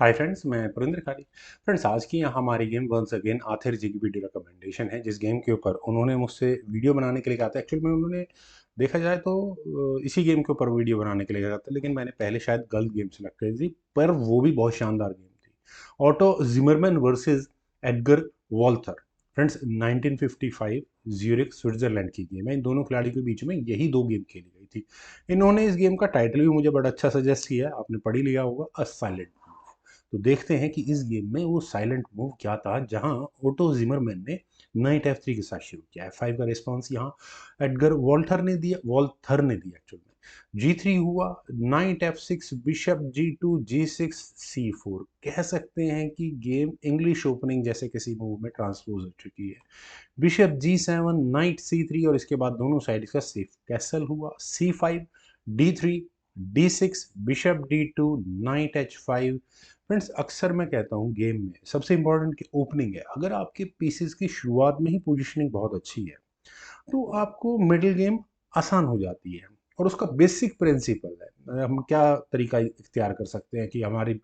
Hi friends, मैं पुरिंदर खाली। Friends, आज की यहाँ हमारी गेम वंस अगेन आथिर जी की वीडियो रिकमेंडेशन है, जिस गेम के ऊपर उन्होंने मुझसे वीडियो बनाने के लिए कहा था। एक्चुअली में उन्होंने देखा जाए तो इसी गेम के ऊपर वीडियो बनाने के लिए कहा था, लेकिन मैंने पहले शायद गलत गेम सेलेक्ट करी थी, पर वो भी बहुत शानदार गेम थी। Auto Zimmerman versus Edgar Walther. Friends, 1955 Zurich Switzerland की गेम है। इन दोनों खिलाड़ी के बीच में यही दो गेम खेली गई थी। इन्होंने इस गेम का टाइटल भी मुझे बड़ा अच्छा सजेस्ट किया है, आपने पढ़ ही लिया होगा, अ साइलेंट। तो देखते हैं कि इस गेम में वो साइलेंट मूव क्या था, जहां ओटो जिमरमैन ने नाइट F3 के साथ शुरू किया। F5 का रिस्पॉन्स यहाँ एडगर वॉल्थर ने दिया एक्चुअल में। G3 हुआ, night F6, bishop G2, G6, C4। कह सकते हैं कि गेम इंग्लिश ओपनिंग जैसे किसी मूव में ट्रांसपोज हो चुकी है। बिशप G7, नाइट C3 और इसके बाद दोनों साइड का सेफ कैसल हुआ। C5, D3, D6, bishop D2, night H5। Friends, अक्सर मैं कहता हूँ गेम में सबसे इंपॉर्टेंट की ओपनिंग है। अगर आपके पीसेस की शुरुआत में ही पोजीशनिंग बहुत अच्छी है तो आपको मिडिल गेम आसान हो जाती है। और उसका बेसिक प्रिंसिपल है, हम क्या तरीका इख्तियार कर सकते हैं कि हमारी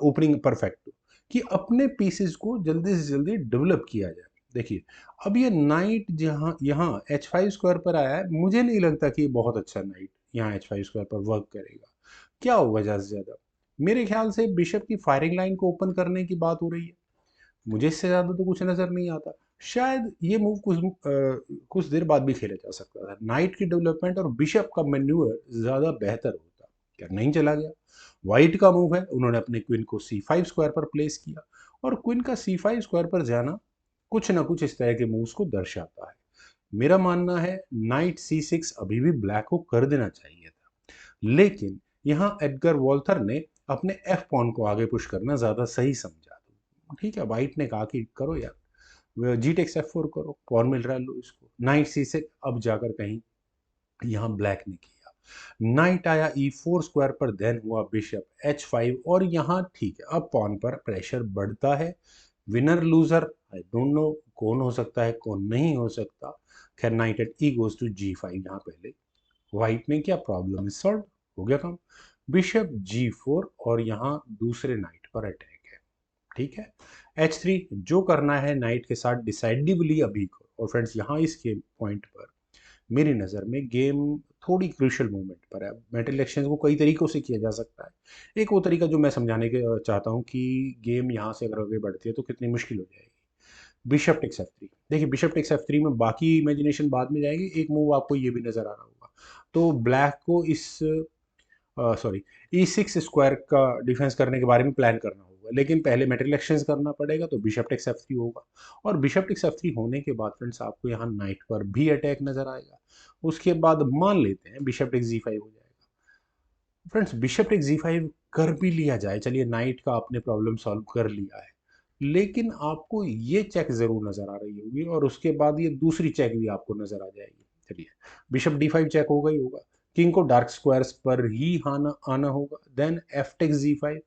ओपनिंग परफेक्ट हो, कि अपने पीसेस को जल्दी से जल्दी डेवलप किया जाए। देखिए, अब ये नाइट जहाँ यहाँ H5 स्क्वायर पर आया है, मुझे नहीं लगता कि ये बहुत अच्छा नाइट यहाँ H5 स्क्वायर पर वर्क करेगा। क्या होगा ज़्यादा से ज़्यादा, मेरे ख्याल से बिशप की फायरिंग लाइन को ओपन करने की बात हो रही है। मुझे इससे ज़्यादा तो कुछ नज़र नहीं आता। शायद ये मूव कुछ देर बाद भी खेला जा सकता था। नाइट की डेवलपमेंट और बिशप का मैन्यूअर ज़्यादा बेहतर होता। क्या नहीं चला गया। वाइट का मूव है, उन्होंने अपने क्वीन को C5 स्क्वायर पर प्लेस किया, और क्वीन का C5 स्क्वायर पर जाना कुछ ना कुछ इस तरह के मूव्स को दर्शाता है। मेरा मानना है नाइट C6 अभी भी ब्लैक को कर देना चाहिए था, लेकिन यहाँ एडगर वॉल्थर ने अपने एफ पॉन को आगे पुश करना ज़्यादा सही समझा। ठीक है, वाइट ने कहा कि करो यार, जी टेक्स F4 करो, पॉन मिल रहा है, लो इसको। नाइट C6, अब जाकर कहीं यहाँ ब्लैक ने किया। नाइट आया E4 स्क्वायर पर, देन हुआ बिशप H5, और यहाँ ठीक है, अब पॉन पर प्रेशर बढ़ता है। Winner loser I don't know, कौन हो सकता है कौन नहीं हो सकता। खैर, knight eight E goes to G5। यहाँ पहले व्हाइट ने क्या, प्रॉब्लम इज सॉल्व, हो गया काम। बिशप G4, और यहाँ दूसरे नाइट पर अटैक है। ठीक है, H3 जो करना है नाइट के साथ डिसाइडिवली अभी करो। और फ्रेंड्स, यहाँ इसके पॉइंट पर मेरी नज़र में गेम थोड़ी क्रूशियल मोमेंट पर है। मेटल इलेक्शन को कई तरीकों से किया जा सकता है। एक वो तरीका जो मैं समझाने के चाहता हूँ कि गेम यहाँ से अगर आगे बढ़ती है तो कितनी मुश्किल हो जाएगी। Bishop takes F3। देखिए, बिशप टेक्स F3 में बाकी इमेजिनेशन बाद में जाएगी, एक मूव आपको ये भी नज़र आ रहा होगा। तो ब्लैक को इस सॉरी E6 स्क्वायर का डिफेंस करने के बारे में प्लान करना होगा, लेकिन पहले मेटल एक्सचेंज करना पड़ेगा, तो बिशप टेक्स F3 होगा। और बिशप टेक्स F3 होने के बाद फ्रेंड्स, आपको यहाँ नाइट पर भी अटैक नजर आएगा। उसके बाद मान लेते हैं बिशप टेक्स G5 हो जाएगा। फ्रेंड्स, बिशप टेक्स G5 कर भी लिया जाए, चलिए नाइट का आपने प्रॉब्लम सॉल्व कर लिया है, लेकिन आपको ये चेक जरूर नजर आ रही होगी, और उसके बाद ये दूसरी चेक भी आपको नजर आ जाएगी। चलिए, बिशप D5 चेक होगा ही होगा। किंग को डार्क स्क्वायर्स पर ही आना आना होगा। Then F takes G5।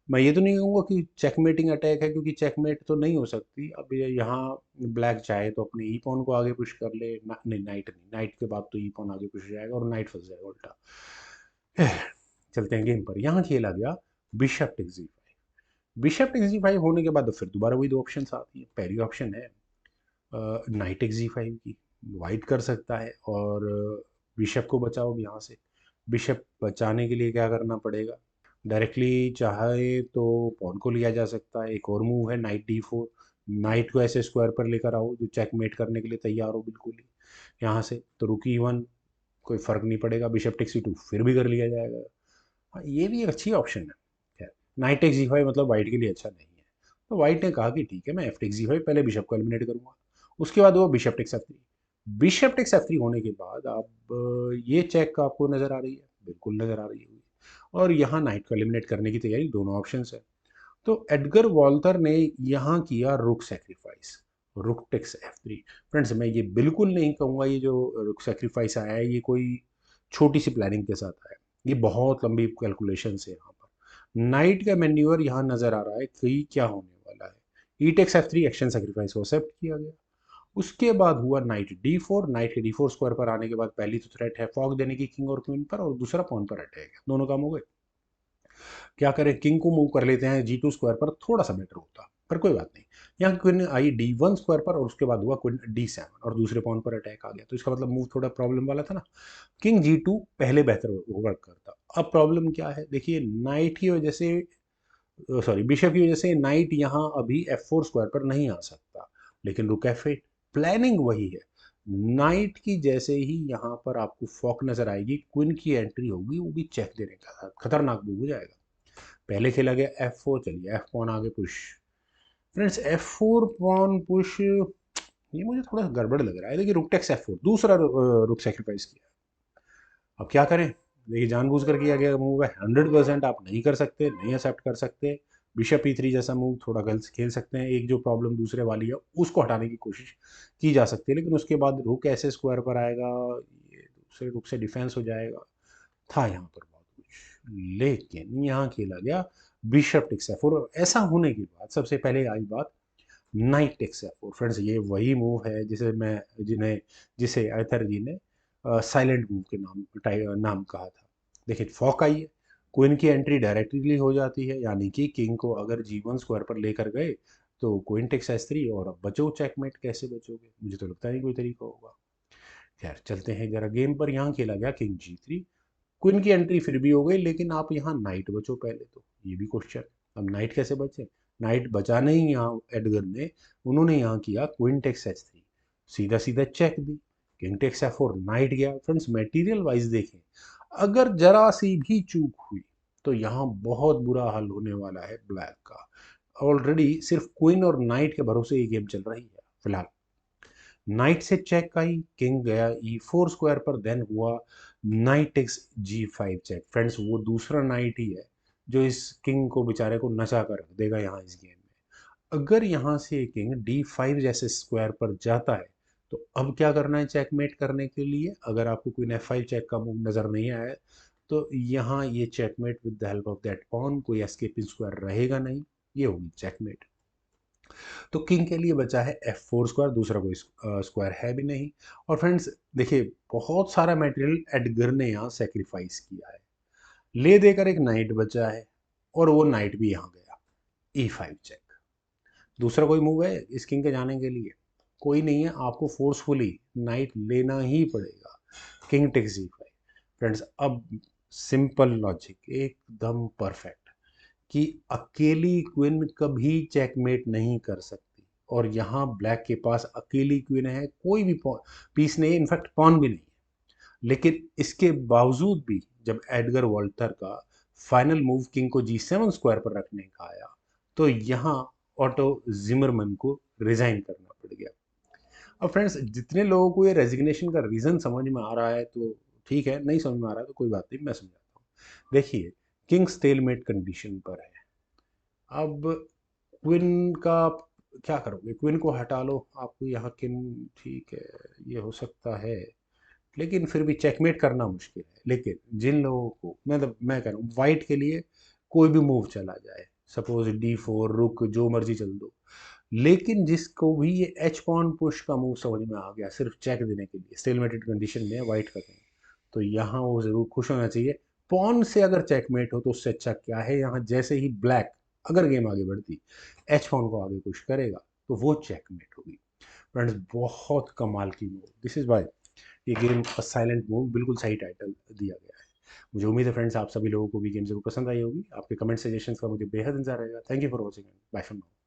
मैं ये तो नहीं कहूँगा कि चेकमेटिंग अटैक है, क्योंकि चेकमेट तो नहीं हो सकती। अब ये यहाँ ब्लैक चाहे तो अपने ई पॉन को आगे पुश कर ले, नहीं नाइट नहीं, नाइट के बाद तो ई पॉन आगे पुश हो जाएगा और नाइट फंस जाएगा उल्टा। चलते हैं गेम पर। यहाँ खेला गया bishop takes G5। Bishop takes G5 होने के बाद तो फिर दोबारा वही दो ऑप्शन आती है। पहली ऑप्शन है नाइट टेक्स G5 की, वाइट कर सकता है और बिशप को बचाओ यहाँ से। बिशप बचाने के लिए क्या करना पड़ेगा, डायरेक्टली चाहे तो पॉन को लिया जा सकता है। एक और मूव है नाइट D4। नाइट को ऐसे स्क्वायर पर लेकर आओ जो चेकमेट करने के लिए तैयार हो बिल्कुल ही। यहाँ से तो रुक E1, कोई फर्क नहीं पड़ेगा। बिशप टेक्स C2 फिर भी कर लिया जाएगा। हाँ, ये भी एक अच्छी ऑप्शन है। खैर, नाइट टेक्स G5 मतलब वाइट के लिए अच्छा नहीं है। तो वाइट ने कहा कि ठीक है, मैं एफ टेक्स G5 पहले बिशप को एलिमिनेट करूंगा। उसके बाद वो bishop takes F3। Bishop takes F3 होने के बाद अब ये चेक आपको नजर आ रही है, बिल्कुल नजर आ रही है। और यहाँ नाइट को एलिमिनेट करने की तैयारी, दोनों ऑप्शन है। तो एडगर वॉल्टर ने यहाँ किया रुक sacrifice, rook takes F3। Friends, मैं ये बिल्कुल नहीं कहूँगा ये जो रुक सेक्रीफाइस आया है ये कोई छोटी सी प्लानिंग के साथ आया है। ये बहुत लंबी कैलकुलेशन है। यहाँ पर नाइट का मैन्यूअर यहाँ नजर आ रहा है कि क्या होने वाला है। ई टेक्स F3 एक्शन सेक्रीफाइस को एक्सेप्ट किया गया। उसके बाद हुआ नाइट D4। नाइट के D4 स्क्वायर पर आने के बाद पहली तो थ्रेट है फॉक देने की किंग और क्वीन पर, और दूसरा पॉन पर अटैक है। दोनों काम हो गए। क्या करें, किंग को मूव कर लेते हैं G2 स्क्वायर पर, थोड़ा सा बेटर होता, पर कोई बात नहीं। यहाँ क्वीन आई D1 स्क्वायर पर और उसके बाद हुआ क्वीन D7 और दूसरे पॉन पर अटैक आ गया, तो इसका मतलब मूव थोड़ा प्रॉब्लम वाला था ना। किंग G2 पहले बेहतर वर्क करता। अब प्रॉब्लम क्या है, देखिए नाइट की वजह से, सॉरी बिशप की वजह से नाइट यहाँ अभी F4 स्क्वायर पर नहीं आ सकता, लेकिन रुक F8, प्लानिंग वही है। नाइट की जैसे ही यहाँ पर आपको फॉक नजर आएगी, क्वीन की एंट्री होगी, वो भी चेक देने का साथ खतरनाक मूव हो जाएगा। पहले खेला गया F4, चलिए F पॉन आगे push. Friends F4 pawn push, ये मुझे थोड़ा गड़बड़ लग रहा है। देखिए रुक टेक्स F4, दूसरा रुक सेक्रीफाइस किया। अब क्या करें, देखिए जानबूझ कर किया गया मूव है, 100% आप नहीं कर सकते, नहीं एक्सेप्ट कर सकते। बिशप E3 जैसा मूव थोड़ा गलत खेल सकते हैं, एक जो प्रॉब्लम दूसरे वाली है उसको हटाने की कोशिश की जा सकती है, लेकिन उसके बाद रुक ऐसे स्क्वायर पर आएगा, ये दूसरे रुक से डिफेंस हो जाएगा, था यहाँ पर बहुत कुछ। लेकिन यहाँ खेला गया बिशप टेक्स F4। ऐसा होने के बाद सबसे पहले आई बात नाइट टेक्स F4। फ्रेंड्स ये वही मूव है जिसे आर्थर जी ने साइलेंट मूव के नाम कहा था। देखिए फॉक आई है, क्वीन की एंट्री डायरेक्टली हो जाती है, यानी कि किंग को अगर G1 स्क्वायर पर लेकर गए तो क्वीन टेक्स S3, और अब बचो चेकमेट। कैसे बचोगे, मुझे तो लगता नहीं कोई तरीका होगा। खैर चलते हैं जरा गेम पर। यहाँ खेला गया किंग G3, क्वीन की एंट्री फिर भी हो गई, लेकिन आप यहाँ नाइट बचो पहले, तो ये भी क्वेश्चन। अब नाइट कैसे बचे, नाइट बचा नहीं यहाँ एडगर ने, उन्होंने यहाँ किया क्वीन टेक्स H3, सीधा सीधा चेक दी, किंग टेक्स F4, नाइट गया। फ्रेंड्स मटेरियल वाइज देखें, अगर जरा सी भी चूक हुई तो यहाँ बहुत बुरा हाल होने वाला है ब्लैक का। ऑलरेडी सिर्फ क्वीन और नाइट के भरोसे ये गेम चल रही है फिलहाल। नाइट से चेक आई, किंग गया E4 स्क्वायर पर, देन हुआ knight takes G5 check. Friends वो दूसरा नाइट ही है जो इस किंग को बेचारे को नचा कर रख देगा यहाँ इस गेम में। अगर यहाँ से किंग D5 जैसे स्क्वायर पर जाता है तो अब क्या करना है चेकमेट करने के लिए, अगर आपको क्वीन F5 चेक का मूव नजर नहीं आया है तो यहाँ ये checkmate with the help of that pawn, कोई एस्केपिंग स्क्वायर रहेगा नहीं, ये होगी चेकमेट। तो किंग के लिए बचा है F4 स्क्वायर, दूसरा कोई स्क्वायर है भी नहीं। और फ्रेंड्स देखिए बहुत सारा मटेरियल एडगर ने यहाँ सेक्रीफाइस किया है, ले देकर एक नाइट बचा है, और वो नाइट भी यहाँ गया E5 चेक। दूसरा कोई मूव है इस किंग के जाने के लिए, कोई नहीं है, आपको फोर्सफुली नाइट लेना ही पड़ेगा, किंग टेक्स G5। फ्रेंड्स अब सिंपल लॉजिक एकदम परफेक्ट, कि अकेली क्वीन कभी चेकमेट नहीं कर सकती, और यहाँ ब्लैक के पास अकेली क्वीन है, कोई भी पीस नहीं है, इनफैक्ट पॉन भी नहीं है। लेकिन इसके बावजूद भी जब एडगर वॉल्टर का फाइनल मूव किंग को G7 स्क्वायर पर रखने का आया, तो यहाँ ऑटो जिमरमैन को रिजाइन करना पड़ गया। अब फ्रेंड्स जितने लोगों को ये रेजिग्नेशन का रीज़न समझ में आ रहा है तो ठीक है, नहीं समझ में आ रहा है तो कोई बात नहीं, मैं समझाता हूँ। देखिए किंग स्टेलमेट कंडीशन पर है। अब क्वीन का आप क्या करोगे, क्वीन को हटा लो, आपको यहाँ किंग, ठीक है ये हो सकता है, लेकिन फिर भी चेकमेट करना मुश्किल है। लेकिन जिन लोगों को मैं कह रहा हूँ वाइट के लिए कोई भी मूव चला जाए, सपोज D4 रुक जो मर्जी चल दो, लेकिन जिसको भी ये एच पॉन पुश का मूव समझ में आ गया सिर्फ चेक देने के लिए, स्टेलमेटेड कंडीशन में वाइट का किंग, तो यहाँ वो जरूर खुश होना चाहिए। पॉन से अगर चेकमेट हो तो उससे अच्छा क्या है, यहाँ जैसे ही ब्लैक अगर गेम आगे बढ़ती एच पॉन को आगे पुश करेगा तो वो चेकमेट होगी। फ्रेंड्स बहुत कमाल की मूव, दिस इज वाई ये गेम साइलेंट मूव बिल्कुल सही टाइटल दिया गया है। मुझे उम्मीद है फ्रेंड्स आप सभी लोगों को भी गेम जरूर पसंद आई होगी। आपके कमेंट सजेशंस का मुझे बेहद इंतजार रहेगा। Thank you for watching, bye for now.